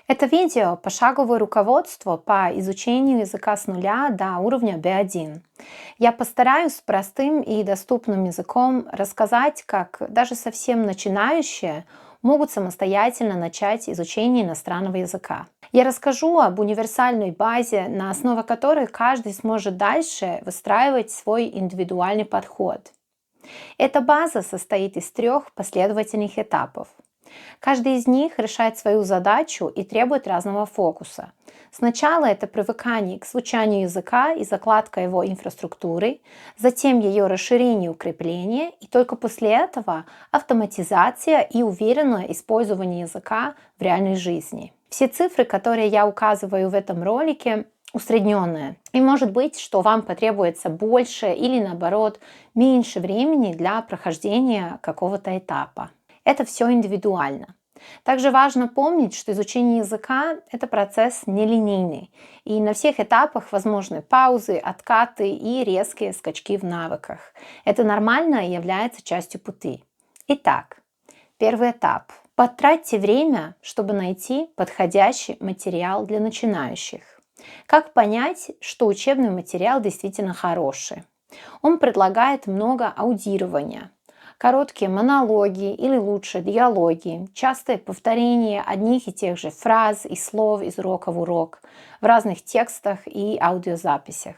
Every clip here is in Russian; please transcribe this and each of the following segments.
Это видео – пошаговое руководство по изучению языка с нуля до уровня B1. Я постараюсь простым и доступным языком рассказать, как даже совсем начинающие могут самостоятельно начать изучение иностранного языка. Я расскажу об универсальной базе, на основе которой каждый сможет дальше выстраивать свой индивидуальный подход. Эта база состоит из трех последовательных этапов. Каждый из них решает свою задачу и требует разного фокуса. Сначала это привыкание к звучанию языка и закладка его инфраструктуры, затем ее расширение и укрепление, и только после этого автоматизация и уверенное использование языка в реальной жизни. Все цифры, которые я указываю в этом ролике, усредненные. И может быть, что вам потребуется больше или наоборот меньше времени для прохождения какого-то этапа. Это все индивидуально. Также важно помнить, что изучение языка – это процесс нелинейный, и на всех этапах возможны паузы, откаты и резкие скачки в навыках. Это нормально и является частью пути. Итак, первый этап. Потратьте время, чтобы найти подходящий материал для начинающих. Как понять, что учебный материал действительно хороший? Он предлагает много аудирования. Короткие монологи или лучше диалоги, частое повторение одних и тех же фраз и слов из урока в урок в разных текстах и аудиозаписях.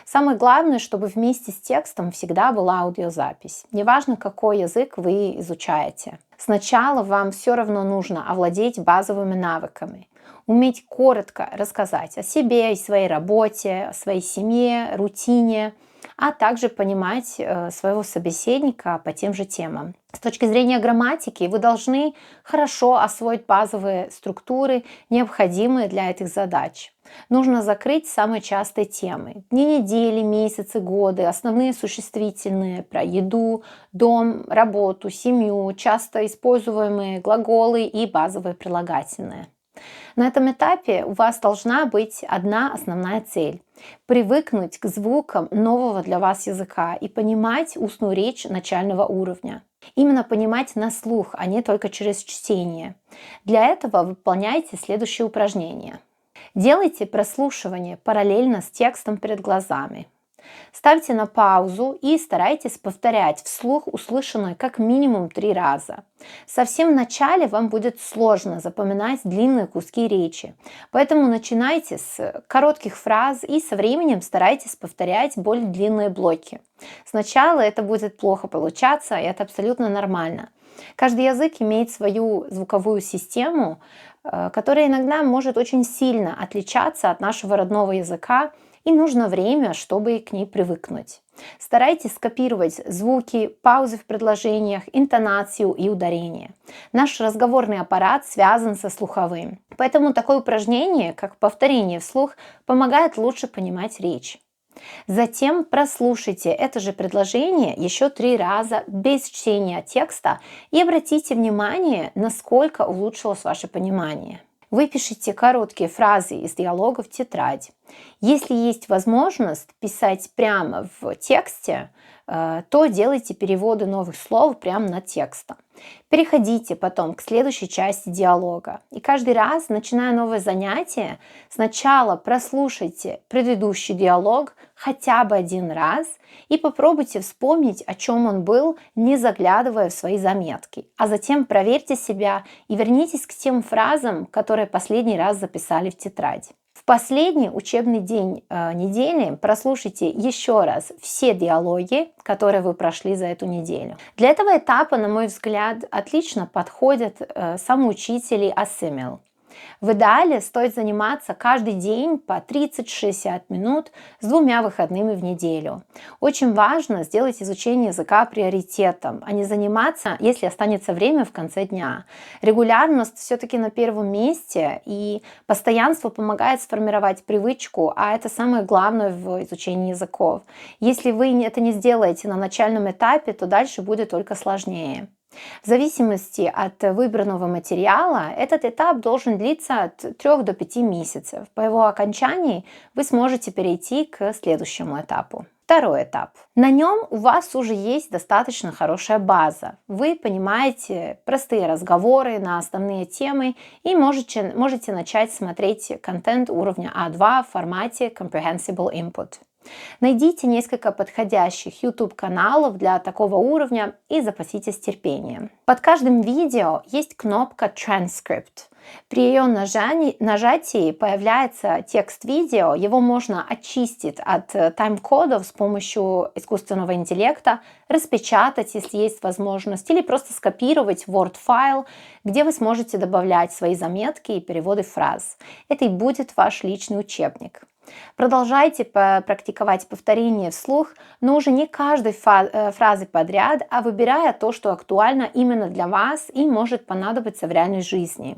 Самое главное, чтобы вместе с текстом всегда была аудиозапись. Неважно, какой язык вы изучаете. Сначала вам все равно нужно овладеть базовыми навыками. Уметь коротко рассказать о себе и своей работе, о своей семье, рутине, а также понимать своего собеседника по тем же темам. С точки зрения грамматики вы должны хорошо освоить базовые структуры, необходимые для этих задач. Нужно закрыть самые частые темы. Дни недели, месяцы, годы, основные существительные про еду, дом, работу, семью, часто используемые глаголы и базовые прилагательные. На этом этапе у вас должна быть одна основная цель – привыкнуть к звукам нового для вас языка и понимать устную речь начального уровня. Именно понимать на слух, а не только через чтение. Для этого выполняйте следующие упражнения. Делайте прослушивание параллельно с текстом перед глазами. Ставьте на паузу и старайтесь повторять вслух услышанное как минимум 3 раза. Совсем в начале вам будет сложно запоминать длинные куски речи, поэтому начинайте с коротких фраз и со временем старайтесь повторять более длинные блоки. Сначала это будет плохо получаться, и это абсолютно нормально. Каждый язык имеет свою звуковую систему, которая иногда может очень сильно отличаться от нашего родного языка, и нужно время, чтобы к ней привыкнуть. Старайтесь скопировать звуки, паузы в предложениях, интонацию и ударение. Наш разговорный аппарат связан со слуховым. Поэтому такое упражнение, как повторение вслух, помогает лучше понимать речь. Затем прослушайте это же предложение еще 3 раза без чтения текста и обратите внимание, насколько улучшилось ваше понимание. Выпишите короткие фразы из диалога в тетрадь. Если есть возможность писать прямо в тексте, то делайте переводы новых слов прямо над текстом. Переходите потом к следующей части диалога. И каждый раз, начиная новое занятие, сначала прослушайте предыдущий диалог хотя бы 1 раз и попробуйте вспомнить, о чем он был, не заглядывая в свои заметки. А затем проверьте себя и вернитесь к тем фразам, которые последний раз записали в тетрадь. В последний учебный день недели прослушайте еще раз все диалоги, которые вы прошли за эту неделю. Для этого этапа, на мой взгляд, отлично подходят самоучители Assimil. В идеале стоит заниматься каждый день по 30-60 минут с 2 выходными в неделю. Очень важно сделать изучение языка приоритетом, а не заниматься, если останется время в конце дня. Регулярность все-таки на первом месте, и постоянство помогает сформировать привычку, а это самое главное в изучении языков. Если вы это не сделаете на начальном этапе, то дальше будет только сложнее. В зависимости от выбранного материала этот этап должен длиться от 3 до 5 месяцев. По его окончании вы сможете перейти к следующему этапу. Второй этап. На нем у вас уже есть достаточно хорошая база. Вы понимаете простые разговоры на основные темы и можете начать смотреть контент уровня А2 в формате Comprehensible Input. Найдите несколько подходящих YouTube-каналов для такого уровня и запаситесь терпением. Под каждым видео есть кнопка Transcript. При ее нажатии появляется текст видео, его можно очистить от тайм-кодов с помощью искусственного интеллекта, распечатать, если есть возможность, или просто скопировать в Word-файл, где вы сможете добавлять свои заметки и переводы фраз. Это и будет ваш личный учебник. Продолжайте практиковать повторение вслух, но уже не каждой фразы подряд, а выбирая то, что актуально именно для вас и может понадобиться в реальной жизни.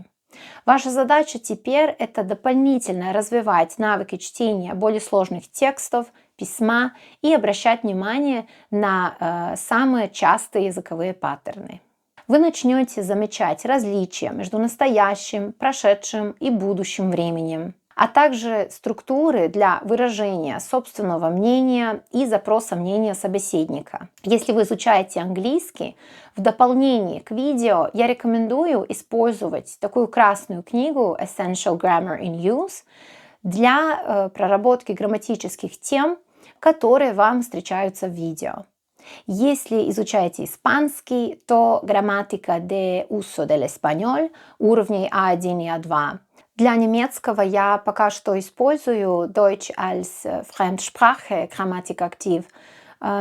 Ваша задача теперь – это дополнительно развивать навыки чтения более сложных текстов, письма и обращать внимание на самые частые языковые паттерны. Вы начнете замечать различия между настоящим, прошедшим и будущим временем, а также структуры для выражения собственного мнения и запроса мнения собеседника. Если вы изучаете английский, в дополнение к видео я рекомендую использовать такую красную книгу Essential Grammar in Use для проработки грамматических тем, которые вам встречаются в видео. Если изучаете испанский, то грамматика de uso del español уровней А1 и А2. Для немецкого я пока что использую Deutsch als Fremdsprache, Grammatik aktiv.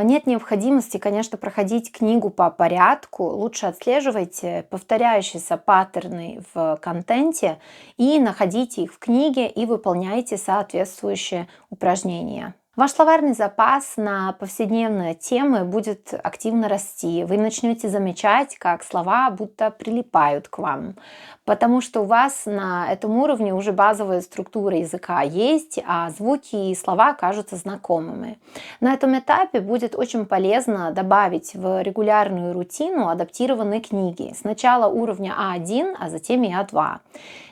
Нет необходимости, конечно, проходить книгу по порядку. Лучше отслеживайте повторяющиеся паттерны в контенте и находите их в книге и выполняйте соответствующие упражнения. Ваш словарный запас на повседневные темы будет активно расти. Вы начнете замечать, как слова будто прилипают к вам, потому что у вас на этом уровне уже базовая структура языка есть, а звуки и слова кажутся знакомыми. На этом этапе будет очень полезно добавить в регулярную рутину адаптированные книги. Сначала уровня А1, а затем и А2.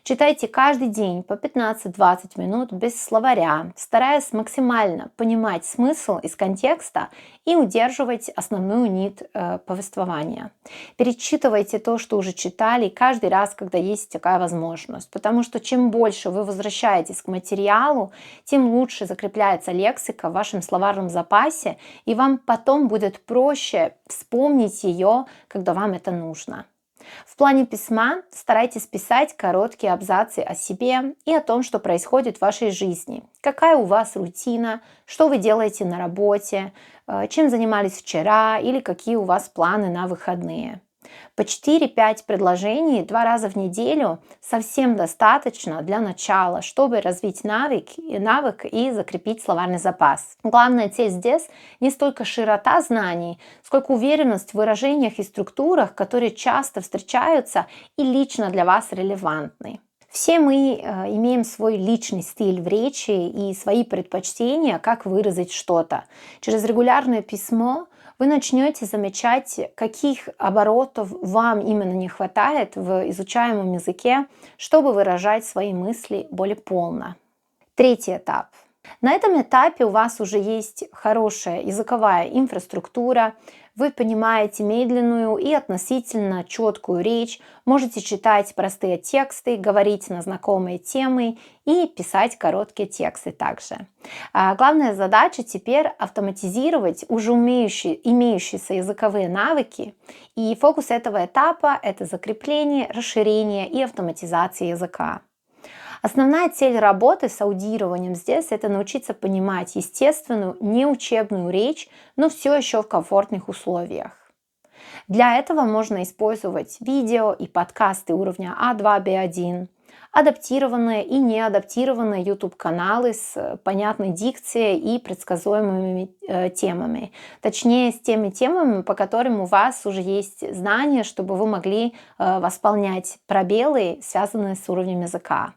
Читайте каждый день по 15-20 минут без словаря, стараясь максимально понимать смысл из контекста и удерживать основную нить повествования. Перечитывайте то, что уже читали, каждый раз, когда есть такая возможность, потому что чем больше вы возвращаетесь к материалу, тем лучше закрепляется лексика в вашем словарном запасе, и вам потом будет проще вспомнить ее, когда вам это нужно. В плане письма старайтесь писать короткие абзацы о себе и о том, что происходит в вашей жизни. Какая у вас рутина, что вы делаете на работе, чем занимались вчера или какие у вас планы на выходные. По 4-5 предложений 2 раза в неделю совсем достаточно для начала, чтобы развить навык и закрепить словарный запас. Главная цель здесь не столько широта знаний, сколько уверенность в выражениях и структурах, которые часто встречаются и лично для вас релевантны. Все мы имеем свой личный стиль в речи и свои предпочтения, как выразить что-то. Через регулярное письмо вы начнете замечать, каких оборотов вам именно не хватает в изучаемом языке, чтобы выражать свои мысли более полно. Третий этап. На этом этапе у вас уже есть хорошая языковая инфраструктура, вы понимаете медленную и относительно четкую речь, можете читать простые тексты, говорить на знакомые темы и писать короткие тексты также. Главная задача теперь автоматизировать уже имеющиеся языковые навыки, и фокус этого этапа – это закрепление, расширение и автоматизация языка. Основная цель работы с аудированием здесь – это научиться понимать естественную, неучебную речь, но все еще в комфортных условиях. Для этого можно использовать видео и подкасты уровня А2, Б1, адаптированные и неадаптированные YouTube-каналы с понятной дикцией и предсказуемыми темами. Точнее, с теми темами, по которым у вас уже есть знания, чтобы вы могли восполнять пробелы, связанные с уровнем языка.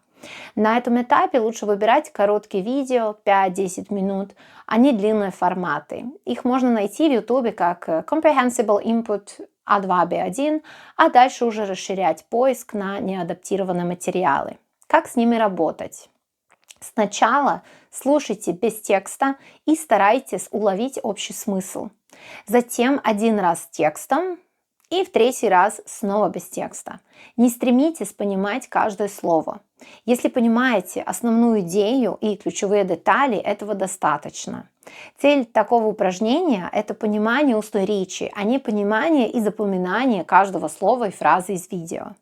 На этом этапе лучше выбирать короткие видео 5-10 минут, а не длинные форматы. Их можно найти в YouTube как Comprehensible Input А2-Б1, а дальше уже расширять поиск на неадаптированные материалы. Как с ними работать? Сначала слушайте без текста и старайтесь уловить общий смысл. Затем один раз текстом и в третий раз снова без текста. Не стремитесь понимать каждое слово. Если понимаете основную идею и ключевые детали, этого достаточно. Цель такого упражнения– это понимание устной речи, а не понимание и запоминание каждого слова и фразы из видео.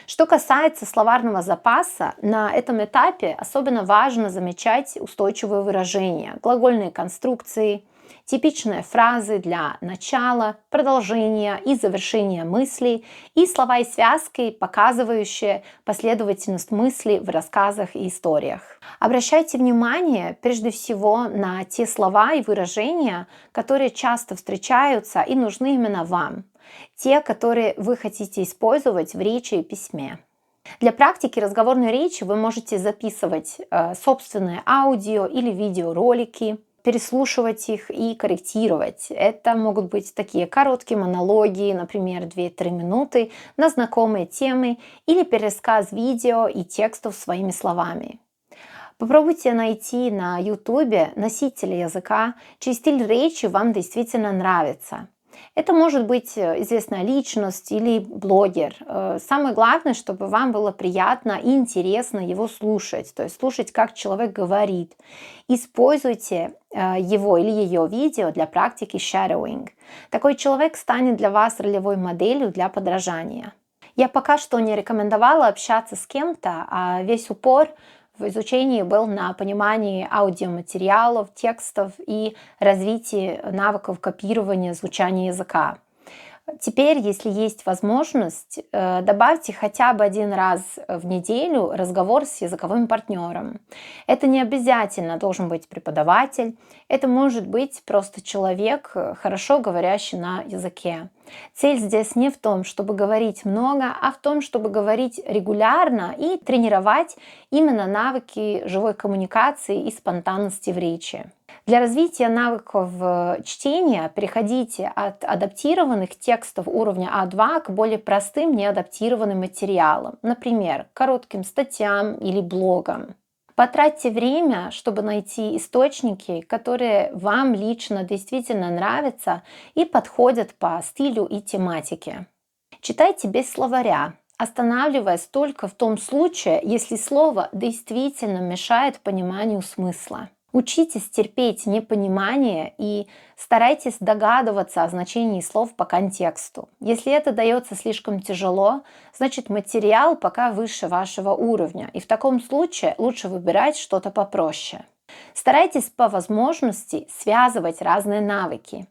Что касается словарного запаса, на этом этапе особенно важно замечать устойчивые выражения, глагольные конструкции, типичные фразы для начала, продолжения и завершения мыслей и слова и связки, показывающие последовательность мыслей в рассказах и историях. Обращайте внимание прежде всего на те слова и выражения, которые часто встречаются и нужны именно вам. Те, которые вы хотите использовать в речи и письме. Для практики разговорной речи вы можете записывать собственные аудио или видеоролики, переслушивать их и корректировать. Это могут быть такие короткие монологи, например, 2-3 минуты на знакомые темы или пересказ видео и текстов своими словами. Попробуйте найти на YouTube носителя языка, чей стиль речи вам действительно нравится. Это может быть известная личность или блогер. Самое главное, чтобы вам было приятно и интересно его слушать, то есть слушать, как человек говорит. Используйте его или ее видео для практики shadowing. Такой человек станет для вас ролевой моделью для подражания. Я пока что не рекомендовала общаться с кем-то, а весь упор в изучении был на понимании аудиоматериалов, текстов и развитии навыков копирования звучания языка. Теперь, если есть возможность, добавьте хотя бы один раз в неделю разговор с языковым партнером. Это не обязательно должен быть преподаватель, это может быть просто человек, хорошо говорящий на языке. Цель здесь не в том, чтобы говорить много, а в том, чтобы говорить регулярно и тренировать именно навыки живой коммуникации и спонтанности в речи. Для развития навыков чтения переходите от адаптированных текстов уровня А2 к более простым неадаптированным материалам, например, коротким статьям или блогам. Потратьте время, чтобы найти источники, которые вам лично действительно нравятся и подходят по стилю и тематике. Читайте без словаря, останавливаясь только в том случае, если слово действительно мешает пониманию смысла. Учитесь терпеть непонимание и старайтесь догадываться о значении слов по контексту. Если это дается слишком тяжело, значит материал пока выше вашего уровня, и в таком случае лучше выбирать что-то попроще. Старайтесь по возможности связывать разные навыки.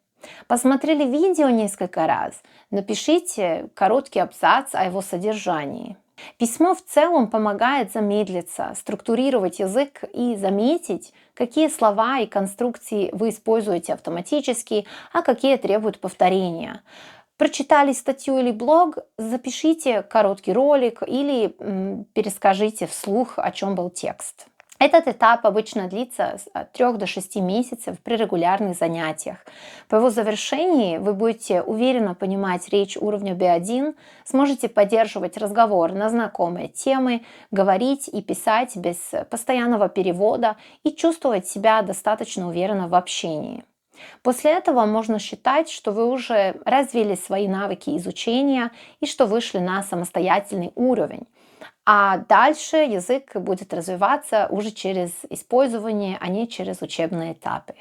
Посмотрели видео несколько раз, напишите короткий абзац о его содержании. Письмо в целом помогает замедлиться, структурировать язык и заметить, какие слова и конструкции вы используете автоматически, а какие требуют повторения. Прочитали статью или блог, запишите короткий ролик или перескажите вслух, о чем был текст. Этот этап обычно длится от 3 до 6 месяцев при регулярных занятиях. По его завершении вы будете уверенно понимать речь уровня B1, сможете поддерживать разговор на знакомые темы, говорить и писать без постоянного перевода и чувствовать себя достаточно уверенно в общении. После этого можно считать, что вы уже развили свои навыки изучения и что вышли на самостоятельный уровень. А дальше язык будет развиваться уже через использование, а не через учебные этапы.